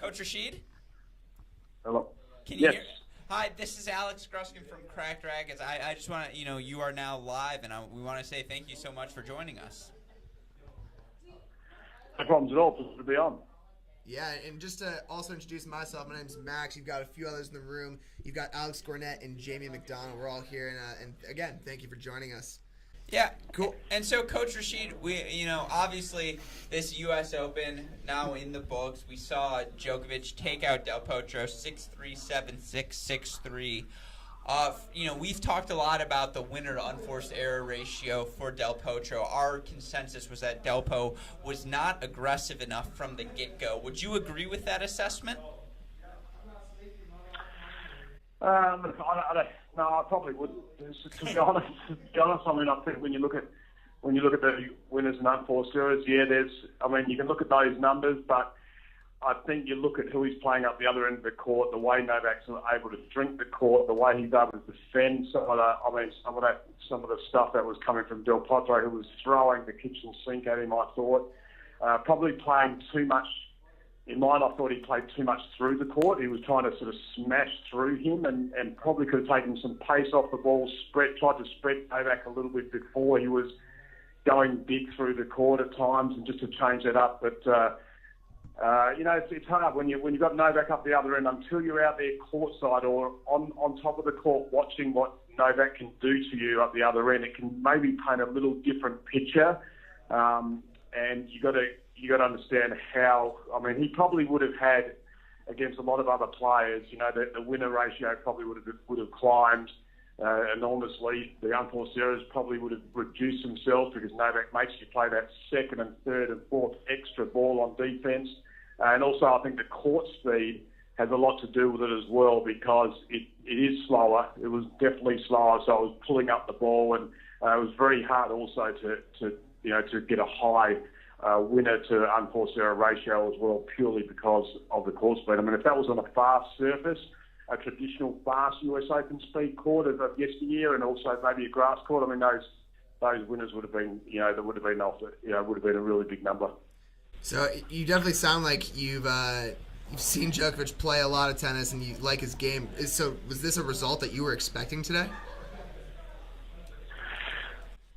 Coach Rasheed? Hello. Can you hear? Hi, this is Alex Gruskin from Cracked Rackets. I just want to, you are now live, and we want to say thank you so much for joining us. No problems at all. Pleasure to be on. Yeah, and just to also introduce myself, my name's Max. You've got a few others in the room. You've got Alex Gornett and Jamie McDonald. We're all here, and again, thank you for joining us. Yeah, cool. And so, Coach Rasheed, obviously this U.S. Open now in the books. We saw Djokovic take out Del Potro 6-3, 7-6, 6-3. We've talked a lot about the winner to unforced error ratio for Del Potro. Our consensus was that Delpo was not aggressive enough from the get-go. Would you agree with that assessment? No, I probably wouldn't. To be honest, I mean, I think when you look at the winners and unforced errors, you can look at those numbers, but I think you look at who he's playing up the other end of the court, the way Novak's able to drink the court, the way he's able to defend some of the stuff that was coming from Del Potro, who was throwing the kitchen sink at him. I thought probably playing too much. In mine, I thought he played too much through the court. He was trying to sort of smash through him and probably could have taken some pace off the ball, tried to spread Novak a little bit before he was going big through the court at times, and just to change that up. But, it's hard when you've got Novak up the other end until you're out there courtside or on top of the court watching what Novak can do to you up the other end. It can maybe paint a little different picture, and you got to understand how. I mean, he probably would have had against a lot of other players. The winner ratio probably would have climbed enormously. The unforced errors probably would have reduced themselves because Novak makes you play that second and third and fourth extra ball on defence. And also, I think the court speed has a lot to do with it as well, because it is slower. It was definitely slower, so I was pulling up the ball, and it was very hard also to get a high winner to unforced error ratio as well, purely because of the court speed. I mean, if that was on a fast surface, a traditional fast US Open speed court of yesteryear, and also maybe a grass court, I mean, those winners would have been, that would have been would have been a really big number. So you definitely sound like you've seen Djokovic play a lot of tennis and you like his game. So was this a result that you were expecting today?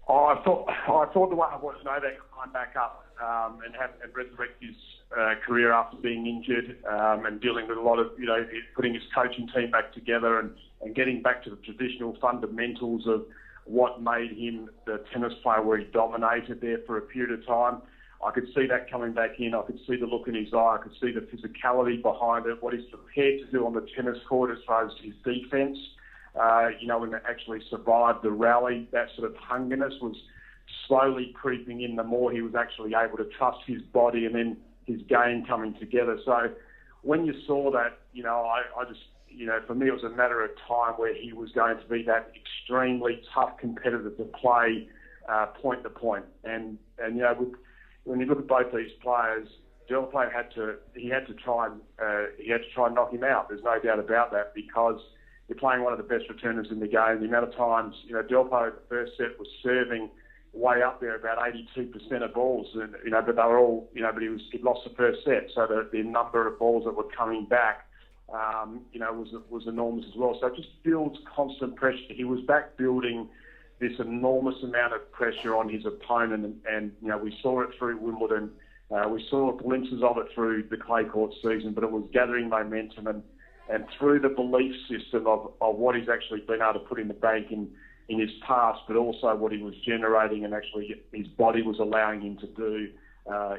I thought the way I watched Novak climb back up and resurrect his career after being injured and dealing with a lot of, putting his coaching team back together and getting back to the traditional fundamentals of what made him the tennis player where he dominated there for a period of time. I could see that coming back in. I could see the look in his eye. I could see the physicality behind it, what he's prepared to do on the tennis court as far as his defence. And actually survived the rally. That sort of hungerness was slowly creeping in the more he was actually able to trust his body and then his game coming together. So when you saw that, I just, for me it was a matter of time where he was going to be that extremely tough competitor to play point to point. And when you look at both these players, Delpo had to try and knock him out. There's no doubt about that, because you're playing one of the best returners in the game. The amount of times, Delpo in the first set was serving way up there, about 82% of balls, and but they were all, but he'd lost the first set, so the number of balls that were coming back, was enormous as well. So it just builds constant pressure. He was back building this enormous amount of pressure on his opponent, and we saw it through Wimbledon. We saw glimpses of it through the clay court season, but it was gathering momentum and through the belief system of what he's actually been able to put in the bank in his past, but also what he was generating and actually his body was allowing him to do. I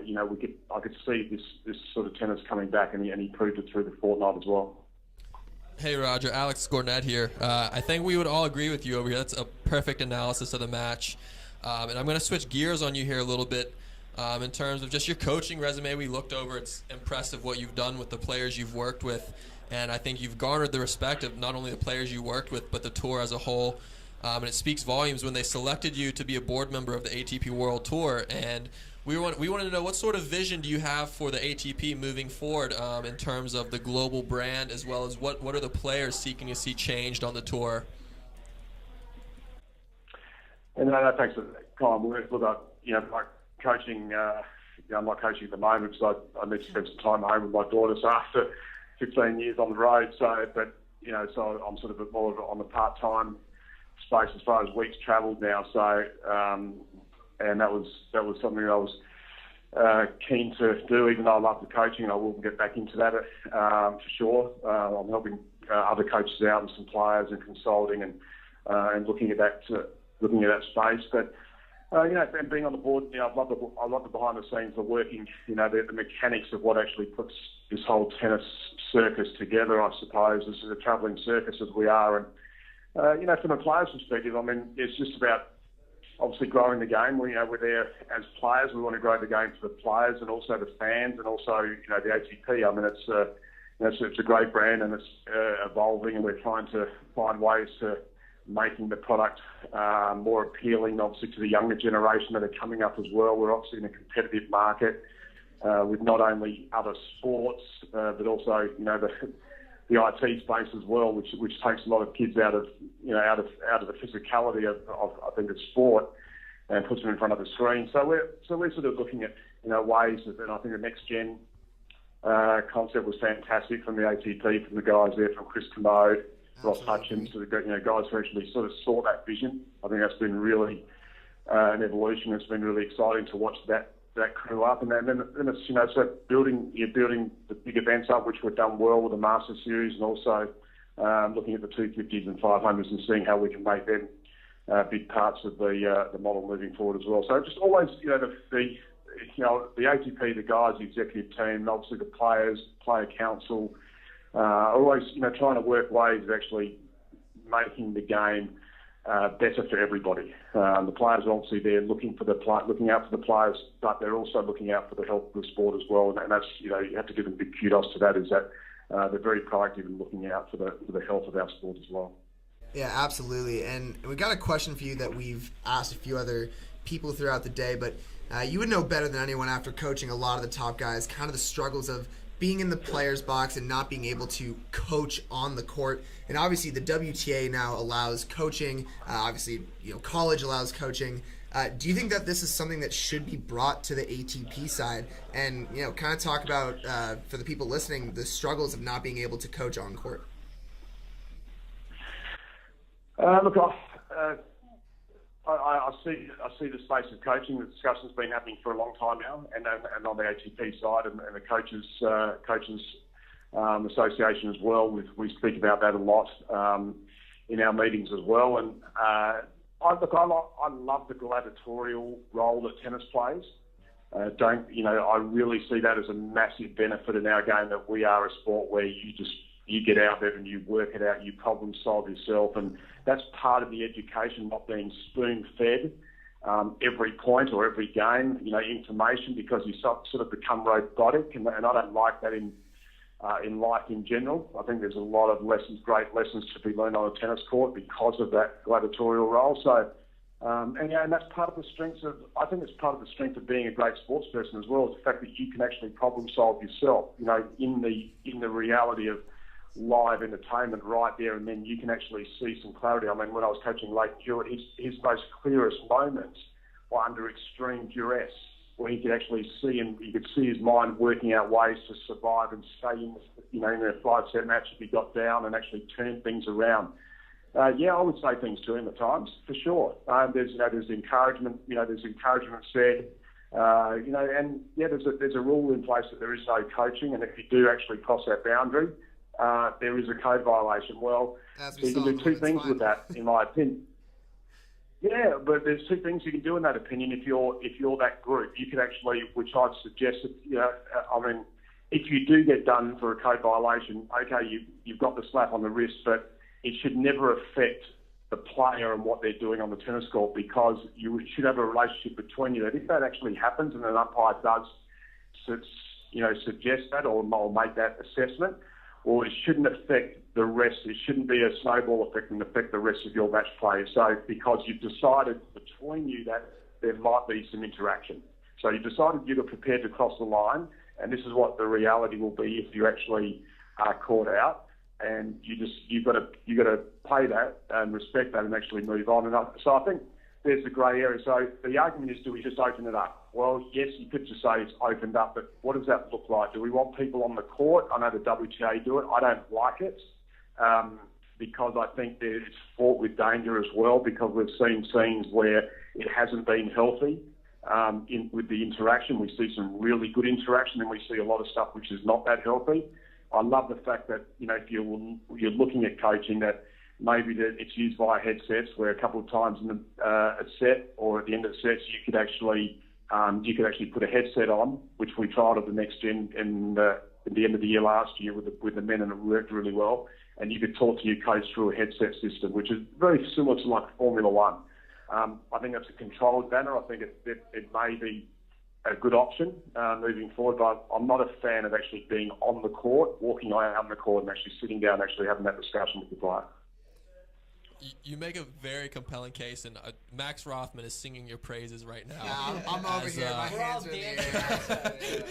could see this sort of tennis coming back, and he proved it through the fortnight as well. Hey Roger, Alex Gornett here. I think we would all agree with you over here. That's a perfect analysis of the match. And I'm going to switch gears on you here a little bit. In terms of just your coaching resume, we looked over. It's impressive what you've done with the players you've worked with. And I think you've garnered the respect of not only the players you worked with, but the tour as a whole. And it speaks volumes when they selected you to be a board member of the ATP World Tour. And we wanted to know, what sort of vision do you have for the ATP moving forward in terms of the global brand, as well as what are the players seeking to see changed on the tour? And that takes a kind of work. Look, my coaching I'm not coaching at the moment because I need to spend some time at home with my daughter. So after 15 years on the road, so I'm sort of a bit more on the part-time space as far as weeks travelled now. So and that was something I was keen to do, even though I love the coaching. I will get back into that for sure. I'm helping other coaches out and some players and consulting and looking at that space. But and being on the board, I love the behind the scenes, the working, the mechanics of what actually puts this whole tennis circus together. I suppose this is a travelling circus as we are, and from a player's perspective, I mean, it's just about obviously growing the game. We're there as players. We want to grow the game for the players and also the fans and also the ATP. I mean, it's a great brand and it's evolving, and we're trying to find ways to making the product more appealing, obviously, to the younger generation that are coming up as well. We're obviously in a competitive market with not only other sports but also the IT space as well, which takes a lot of kids out of the physicality of I think of sport and puts them in front of the screen. So we're sort of looking at ways and I think the next gen concept was fantastic from the ATP, from the guys there, from Chris Commode, Ross Hutchins, so the guys who actually sort of saw that vision. I think that's been really an evolution. It's been really exciting to watch that crew up, and then it's so building the big events up, which we've done well with the Master Series, and also looking at the 250s and 500s and seeing how we can make them big parts of the model moving forward as well. So just always the ATP, the guys, the executive team, and obviously the players, player council, always trying to work ways of actually making the game better for everybody. The players are obviously there looking out for the players, but they're also looking out for the health of the sport as well. And that's you have to give them big kudos to that. Is that they're very proactive in looking out for the health of our sport as well. Yeah, absolutely. And we got a question for you that we've asked a few other people throughout the day, but you would know better than anyone after coaching a lot of the top guys, kind of the struggles of being in the player's box and not being able to coach on the court. And obviously the WTA now allows coaching. Obviously, college allows coaching. Do you think that this is something that should be brought to the ATP side? And, kind of talk about, for the people listening, the struggles of not being able to coach on court. Look, I see the space of coaching. The discussion's been happening for a long time now, and on the ATP side and the coaches association as well. We speak about that a lot in our meetings as well. And I love the gladiatorial role that tennis plays. I really see that as a massive benefit in our game, that we are a sport where you get out there and you work it out, you problem solve yourself, and that's part of the education, not being spoon-fed every point or every game, information, because you sort of become robotic, and I don't like that in life in general. I think there's a lot of great lessons to be learned on a tennis court because of that gladiatorial role. So, and that's part of the strength of. I think it's part of the strength of being a great sports person as well, is the fact that you can actually problem solve yourself. In the reality of live entertainment right there, and then you can actually see some clarity. I mean, when I was coaching Lleyton Hewitt, his most clearest moments were under extreme duress, where he could actually see, and you could see his mind working out ways to survive and stay in a 5-set match if he got down, and actually turn things around. I would say things to him at times, for sure. There's encouragement, there's encouragement said, there's a rule in place that there is no coaching, and if you do actually cross that boundary, there is a code violation. Well, you can do two things with that, in my opinion. Yeah, but there's two things you can do in that opinion. If you're that group, you can actually, which I'd suggest, if you do get done for a code violation, okay, you've got the slap on the wrist, but it should never affect the player and what they're doing on the tennis court, because you should have a relationship between you. That if that actually happens and an umpire does, suggest that or make that assessment, or it shouldn't affect the rest. It shouldn't be a snowball effect and affect the rest of your match play. So because you've decided between you that there might be some interaction. So you've decided you're prepared to cross the line, and this is what the reality will be if you actually are caught out. And you've got to pay that and respect that and actually move on. And so I think there's the grey area. So the argument is, do we just open it up? well, yes, you could just say it's opened up, but what does that look like? Do we want people on the court? I know the WTA do it. I don't like it because I think that it's fraught with danger as well, because we've seen scenes where it hasn't been healthy with the interaction. We see some really good interaction, and we see a lot of stuff which is not that healthy. I love the fact that, if you're looking at coaching, that maybe that it's used via headsets, where a couple of times in a set or at the end of the sets you could actually put a headset on, which we tried at the Next Gen at the end of the year last year with the men, and it worked really well. And you could talk to your coach through a headset system, which is very similar to like Formula One. I think that's a controlled manner. I think it may be a good option moving forward, but I'm not a fan of actually being on the court, walking around the court, and actually sitting down and actually having that discussion with the player. You make a very compelling case, and Max Rothman is singing your praises right now. Yeah, I'm over here. My hands are in the air.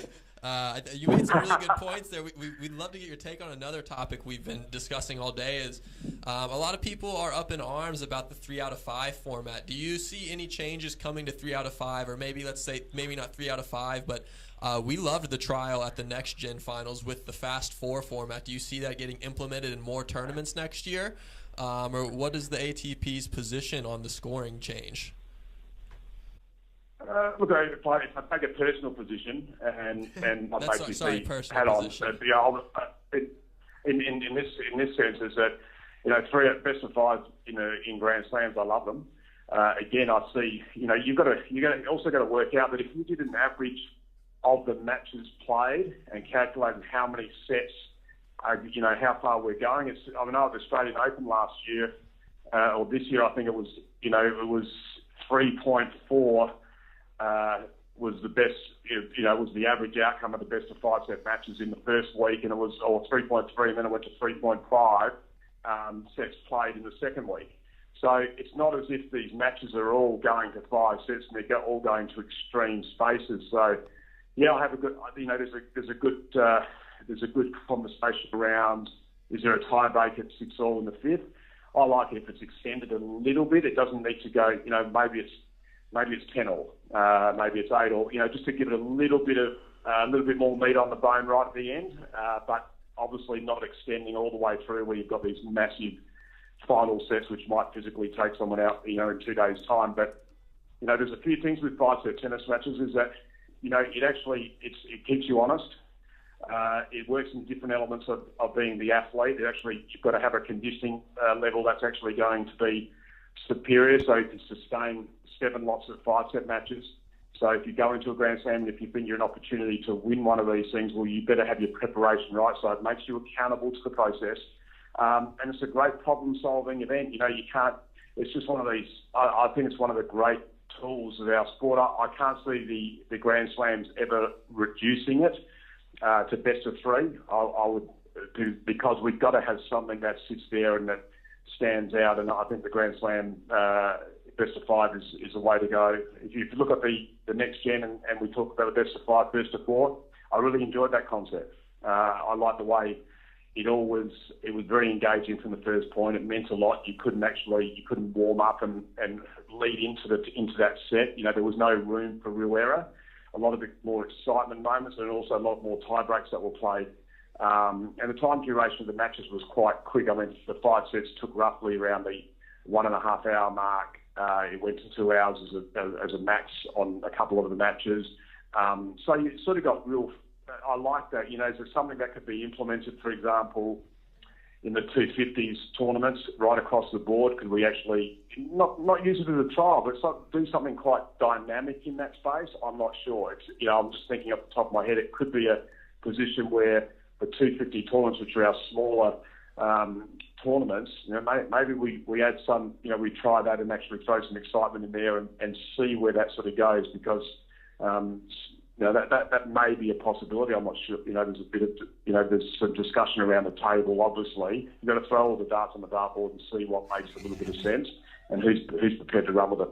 You made some really good points there. We'd love to get your take on another topic we've been discussing all day. Is a lot of people are up in arms about the 3 out of 5 format. Do you see any changes coming to 3 out of 5, or maybe let's say maybe not 3 out of 5, but we loved the trial at the Next Gen Finals with the Fast 4 format. Do you see that getting implemented in more tournaments next year? Or what is the ATP's position on the scoring change? Look, if I take a personal position and not basically hat on, in this sense is that 3 best of 5 in Grand Slams, I love them. Again, I see you also got to work out that if you did an average of the matches played and calculated how many sets, how far we're going. I know at the Australian Open last year, or this year, I think it was 3.4 was the best, was the average outcome of the best of 5 set matches in the first week, and it was 3.3, and then it went to 3.5 sets played in the second week. So it's not as if these matches are all going to 5 sets and they're all going to extreme spaces. So yeah, I have a good, there's a good conversation around, is there a tie-break at 6-all in the 5th? I like it if it's extended a little bit. It doesn't need to go, maybe it's 10-all, maybe it's 8-all, just to give it a little bit more meat on the bone right at the end, but obviously not extending all the way through where you've got these massive final sets which might physically take someone out, in 2 days' time. But, there's a few things with 5-set tennis matches is that, it keeps you honest. It works in different elements of being the athlete. You've got to have a conditioning level that's actually going to be superior, so you can sustain 7 lots of 5-set matches. So if you go into a Grand Slam and if you think you're an opportunity to win one of these things, well, you better have your preparation right. So it makes you accountable to the process. And it's a great problem-solving event. You can't, it's just one of these, I think it's one of the great tools of our sport. I can't see the Grand Slams ever reducing it to best of 3. I would, because we've got to have something that sits there and that stands out. And I think the Grand Slam best of 5 is the way to go. If you look at the Next Gen and we talk about the best of 5, best of 4, I really enjoyed that concept. I like the way it was very engaging from the first point. It meant a lot. You couldn't warm up and lead into that set. There was no room for real error. A lot of more excitement moments, and also a lot more tie breaks that were played. And the time duration of the matches was quite quick. I mean, the 5 sets took roughly around the 1.5 hour mark. It went to 2 hours as a max on a couple of the matches. So you sort of got real. I like that. Is there something that could be implemented, for example, in the 250s tournaments right across the board? Could we actually not use it as a trial, but do something quite dynamic in that space? I'm not sure. I'm just thinking off the top of my head, it could be a position where the 250 tournaments, which are our smaller tournaments, maybe we add some, we try that and actually throw some excitement in there and see where that sort of goes, because that may be a possibility. I'm not sure. There's a bit of, there's some discussion around the table. Obviously, you've got to throw all the darts on the dartboard and see what makes a little bit of sense and who's prepared to run with it.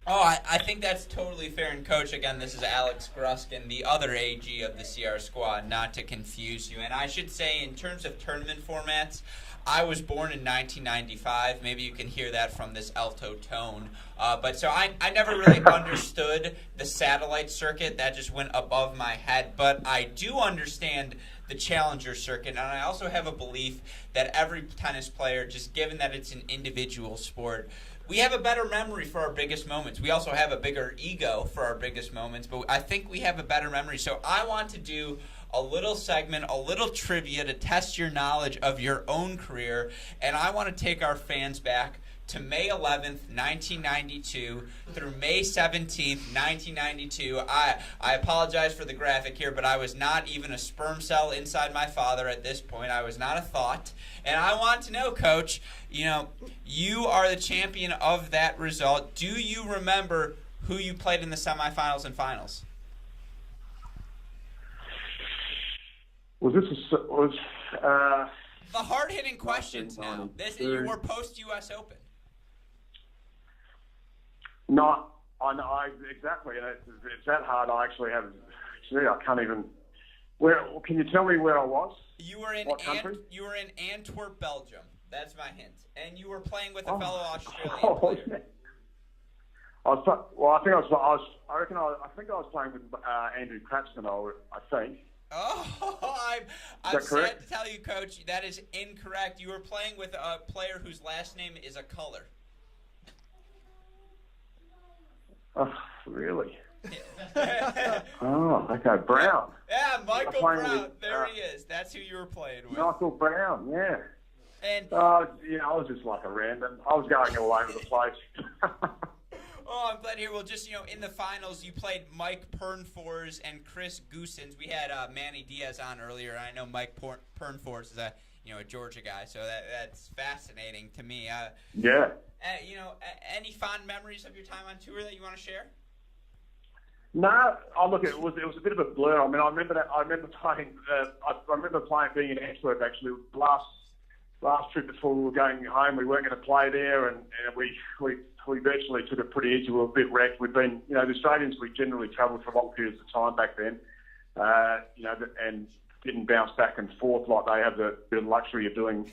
Oh, I think that's totally fair. And, Coach, again, this is Alex Gruskin, the other AG of the CR squad, not to confuse you. And I should say, in terms of tournament formats, I was born in 1995. Maybe you can hear that from this alto tone. But so I never really understood the satellite circuit. That just went above my head. But I do understand the challenger circuit. And I also have a belief that every tennis player, just given that it's an individual sport, we have a better memory for our biggest moments. We also have a bigger ego for our biggest moments, but I think we have a better memory. So I want to do a little segment, a little trivia to test your knowledge of your own career, and I want to take our fans back to May 11th, 1992 through May 17th, 1992. I apologize for the graphic here, but I was not even a sperm cell inside my father at this point. I was not a thought. And I want to know, Coach, you are the champion of that result. Do you remember who you played in the semifinals and finals? The hard-hitting questions now. You were post-U.S. Open. No, I know exactly. And it's that hard. I actually have. Gee, I can't even. Where? Can you tell me where I was? You were in Antwerp, Belgium. That's my hint. And you were playing with a fellow Australian player. Yeah. I think I was playing with Andrew Kratzman. I think. Oh, I'm sad to tell you, Coach, that is incorrect. You were playing with a player whose last name is a color. Oh, really? Oh, okay, Brown. Yeah, Michael Brown. There he is. That's who you were playing with. Michael Brown, yeah. And I was just like a random. I was going all over the place. Oh, I'm glad to hear. Well, just, in the finals, you played Mike Pernfors and Chris Goosens. We had Manny Diaz on earlier. I know Mike Pernfors is a Georgia guy, so that's fascinating to me. Yeah. Any fond memories of your time on tour that you want to share? No, look, it was a bit of a blur. I mean, I remember playing. I remember being in Antwerp actually. Last trip before we were going home, we weren't going to play there, and we virtually took it pretty easy. We were a bit wrecked. We'd been, the Australians, we generally travelled for long periods of time back then, and didn't bounce back and forth like they have the luxury of doing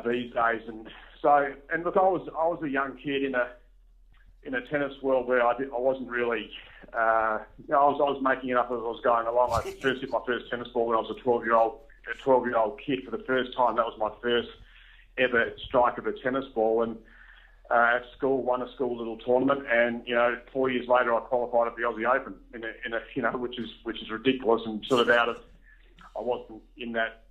these days. And so, and look, I was a young kid in a tennis world where I wasn't really, I was making it up as I was going along. I first hit my first tennis ball when I was a 12-year-old kid for the first time. That was my first ever strike of a tennis ball, and at school won a school little tournament, and 4 years later I qualified at the Aussie Open in a which is ridiculous, and sort of out of, I wasn't in that.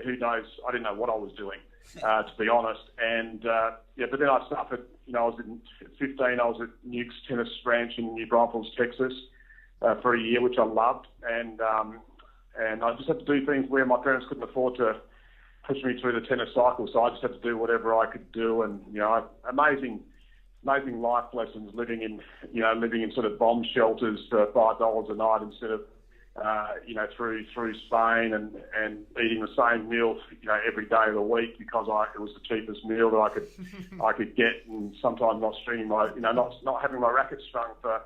Who knows? I didn't know what I was doing, to be honest. And but then I suffered. I was at 15. I was at Nuke's Tennis Ranch in New Braunfels, Texas, for a year, which I loved, and I just had to do things where my parents couldn't afford to push me through the tennis cycle, so I just had to do whatever I could do, and amazing life lessons, living in sort of bomb shelters for $5 a night instead of through Spain, and eating the same meal every day of the week because it was the cheapest meal that I could get, and sometimes not stringing my not having my rackets strung for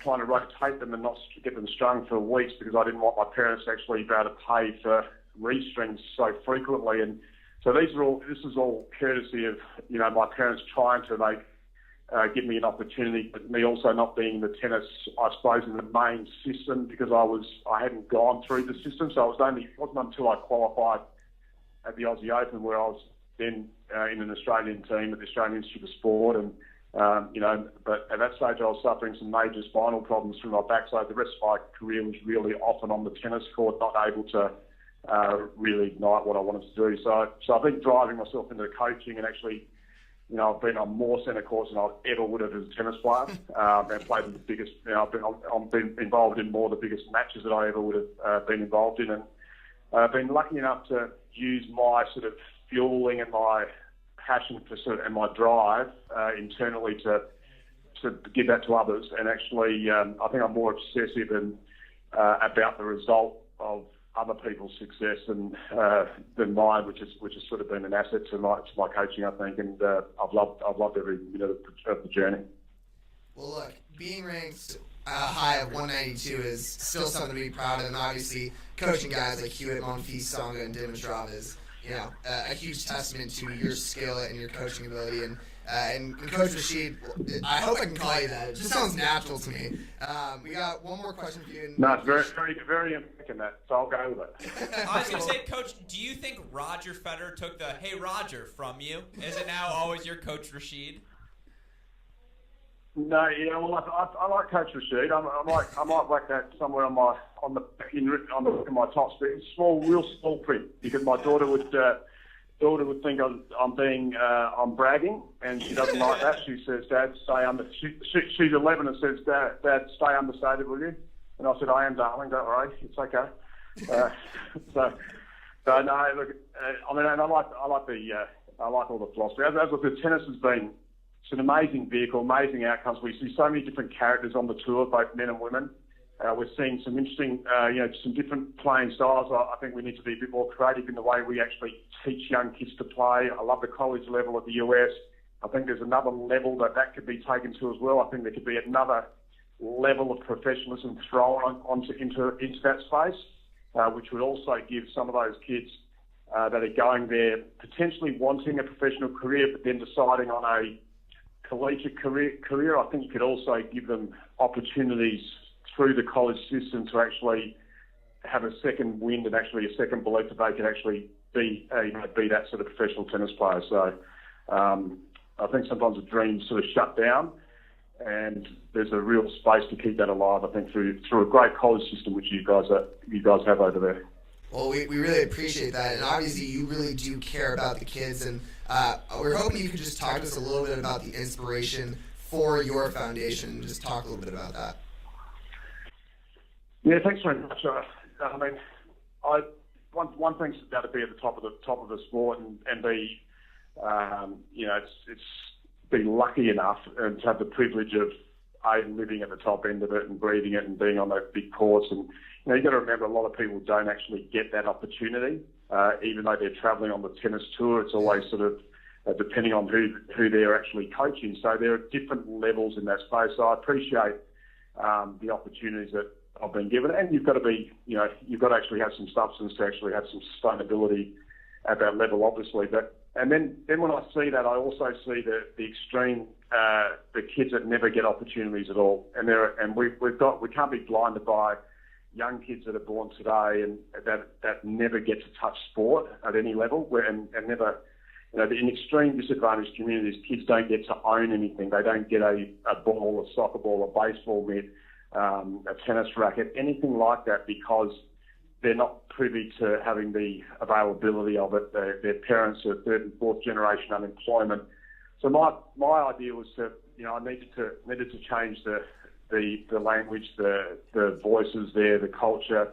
trying to rotate them and not get them strung for weeks because I didn't want my parents to actually be able to pay for restrings so frequently. And so this is all courtesy of my parents trying to give me an opportunity, but me also not being in the tennis, I suppose, in the main system because I hadn't gone through the system. So it wasn't until I qualified at the Aussie Open where I was then in an Australian team at the Australian Institute of Sport, and but at that stage I was suffering some major spinal problems from my back, so the rest of my career was really off and on the tennis court, not able to really ignite what I wanted to do. So I think driving myself into coaching, and actually, I've been on more centre courts than I ever would have as a tennis player, and played in the biggest. I've been involved in more of the biggest matches that I ever would have been involved in, and I've been lucky enough to use my sort of fueling and my passion for and my drive internally to give that to others. And actually, I think I'm more obsessive about the result of other people's success than mine, which has sort of been an asset to my coaching, I think. And I've loved every minute of the journey. Well, look, being ranked high of 192 is still something to be proud of, and obviously coaching guys like Hewitt, Monfils, Tsonga, and Dimitrov is, a huge testament to your skill and your coaching ability. And Coach Rasheed, I hope I can call you that. It just sounds natural to me. We got one more question for you. No, it's very, very, very American that, so I'll go with it. I was going to say, Coach, do you think Roger Federer took the "Hey Roger" from you? Is it now always your Coach Rasheed? No, well, I like Coach Rasheed. I might whack that somewhere on the my top screen, real small print, because my daughter would think I'm bragging, and she doesn't like that. She says, "Dad, stay under." She's 11 and says, "Dad, stay understated, will you?" And I said, "I am, darling. Don't worry, it's okay." So no, look. I mean, and I like all the philosophy. As with the tennis has been. It's an amazing vehicle, amazing outcomes. We see so many different characters on the tour, both men and women. We're seeing some interesting, some different playing styles. I think we need to be a bit more creative in the way we actually teach young kids to play. I love the college level of the US. I think there's another level that could be taken to as well. I think there could be another level of professionalism thrown into that space, which would also give some of those kids that are going there potentially wanting a professional career, but then deciding on a collegiate career. I think you could also give them opportunities through the college system to actually have a second wind and actually a second belief that they can actually be that sort of professional tennis player. So I think sometimes the dreams sort of shut down, and there's a real space to keep that alive. I think through a great college system, which you guys have over there. Well, we really appreciate that, and obviously you really do care about the kids, and we're hoping you could just talk to us a little bit about the inspiration for your foundation. Just talk a little bit about that. Yeah, thanks very much. I mean, one thing's about to be at the top of the sport and be, it's be lucky enough and to have the privilege of living at the top end of it and breathing it and being on those big courts. And you've got to remember, a lot of people don't actually get that opportunity, even though they're travelling on the tennis tour. It's always sort of depending on who they're actually coaching. So there are different levels in that space. So I appreciate the opportunities that I've been given, and you've got to actually have some substance to actually have some sustainability at that level, obviously. And then when I see that, I also see the extreme, the kids that never get opportunities at all, and we can't be blinded by young kids that are born today and that never get to touch sport at any level, and never, in extreme disadvantaged communities, kids don't get to own anything. They don't get a ball, a soccer ball, a baseball mitt, a tennis racket, anything like that, because they're not privy to having the availability of it. Their parents are third and fourth generation unemployment. So my idea was to, I needed to change the language, the voices there, the culture.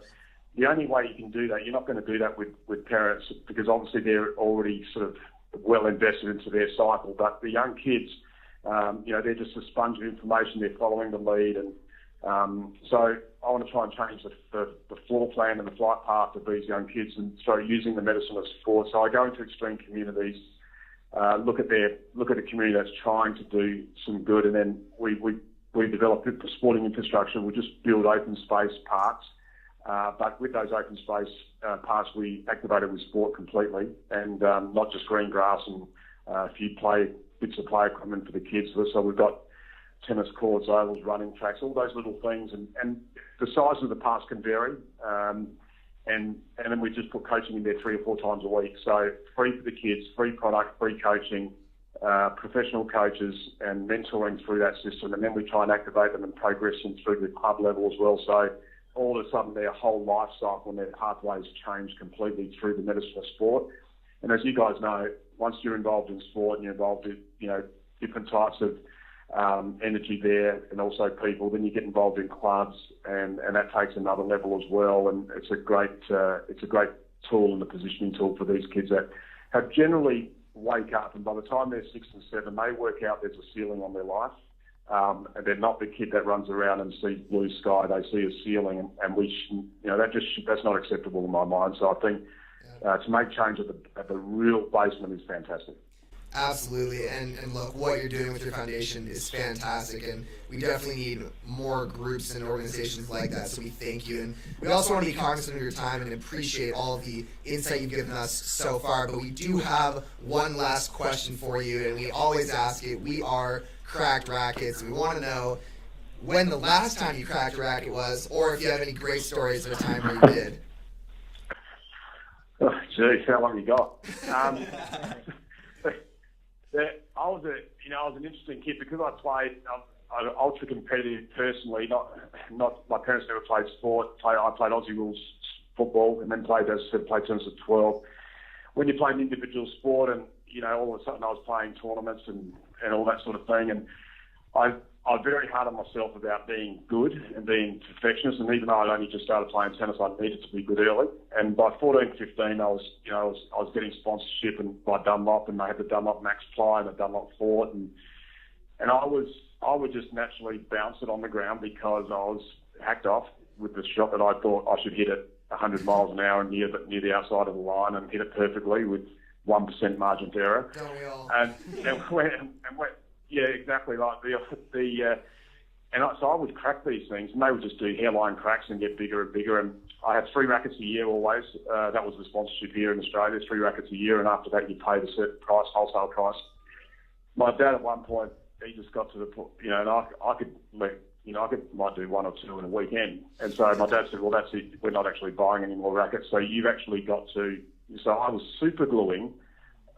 The only way you can do that, you're not going to do that with parents, because obviously they're already sort of well invested into their cycle. But the young kids, they're just a sponge of information. They're following the lead, and so I want to try and change the floor plan and the flight path of these young kids, and so using the medicine of sport. So I go into extreme communities, look at a community that's trying to do some good, and then we develop the sporting infrastructure. We just build open space parks, but with those open space parks, we activate it with sport completely, and not just green grass and a few bits of play equipment for the kids. So we've got tennis courts, ovals, running tracks, all those little things, and the size of the parks can vary. And then we just put coaching in there 3 or 4 times a week. So free for the kids, free product, free coaching, professional coaches, and mentoring through that system. And then we try and activate them and progress them through the club level as well. So all of a sudden their whole life cycle and their pathways change completely through the medicine of sport. And as you guys know, once you're involved in sport and you're involved in different types of energy there, and also people, then you get involved in clubs, and that takes another level as well. And it's a great tool and a positioning tool for these kids that have generally wake up, and by the time they're 6 and 7, they work out there's a ceiling on their life, and they're not the kid that runs around and sees blue sky. They see a ceiling, and that's not acceptable in my mind. So I think to make change at the real basement is fantastic. Absolutely, and look, what you're doing with your foundation is fantastic, and we definitely need more groups and organizations like that, so we thank you. And we also want to be cognizant of your time and appreciate all of the insight you've given us so far, but we do have one last question for you, and we always ask it. We are Cracked Rackets. We want to know when the last time you cracked a racket was, or if you have any great stories of a time where you did. Oh, geez, how long you got? I was an interesting kid because I played. I'm ultra competitive personally. Not my parents never played sport. I played Aussie rules football and then played tennis at 12. When you play an individual sport, and all of a sudden I was playing tournaments and all that sort of thing, and I was very hard on myself about being good and being perfectionist. And even though I'd only just started playing tennis, I needed to be good early. And by 14, 15, I was getting sponsorship and by Dunlop, and they had the Dunlop Max Ply and the Dunlop Fort, and I would just naturally bounce it on the ground because I was hacked off with the shot that I thought I should hit it 100 miles an hour near the outside of the line and hit it perfectly with 1% margin of error. Don't we all? Yeah, exactly. Like so I would crack these things, and they would just do hairline cracks and get bigger and bigger. And I had 3 rackets a year always. That was the sponsorship here in Australia, 3 rackets a year, and after that you paid a certain price, wholesale price. My dad at one point, he just got to the point, and I might do 1 or 2 in a weekend. And so my dad said, well, that's it. We're not actually buying any more rackets. So you've actually got to. So I was super gluing.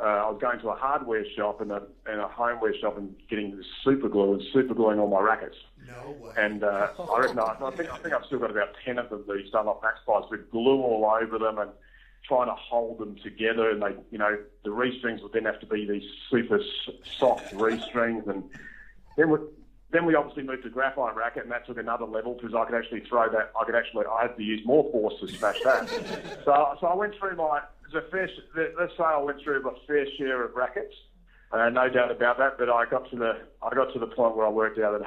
I was going to a hardware shop and a homeware shop and getting this super glue and super gluing all my rackets. No way. And I reckon I think I've still got about 10 of them, these Dunlop Max Plies with glue all over them and trying to hold them together. And they, the re-strings would then have to be these super soft re-strings. And then we obviously moved to graphite racket, and that took another level because I could actually throw that. I had to use more force to smash that. So I went through let's say I went through my fair share of rackets, no doubt about that. But I got to the point where I worked out that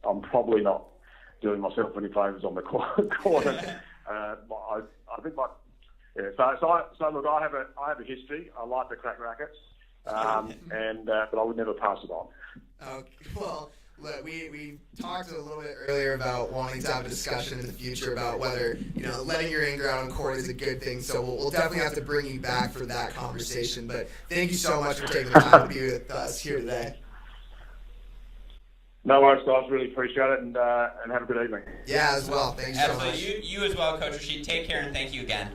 I'm probably not doing myself any favours on the court. I think so look, I have a history. I like the crack rackets, but I would never pass it on. Okay, well. Look, we talked a little bit earlier about wanting to have a discussion in the future about whether, letting your anger out on court is a good thing. So we'll definitely have to bring you back for that conversation. But thank you so much for taking the time to be with us here today. No worries, guys. Really appreciate it, and have a good evening. Yeah, as well. Thanks so much. You as well, Coach Rasheed. Take care, and thank you again.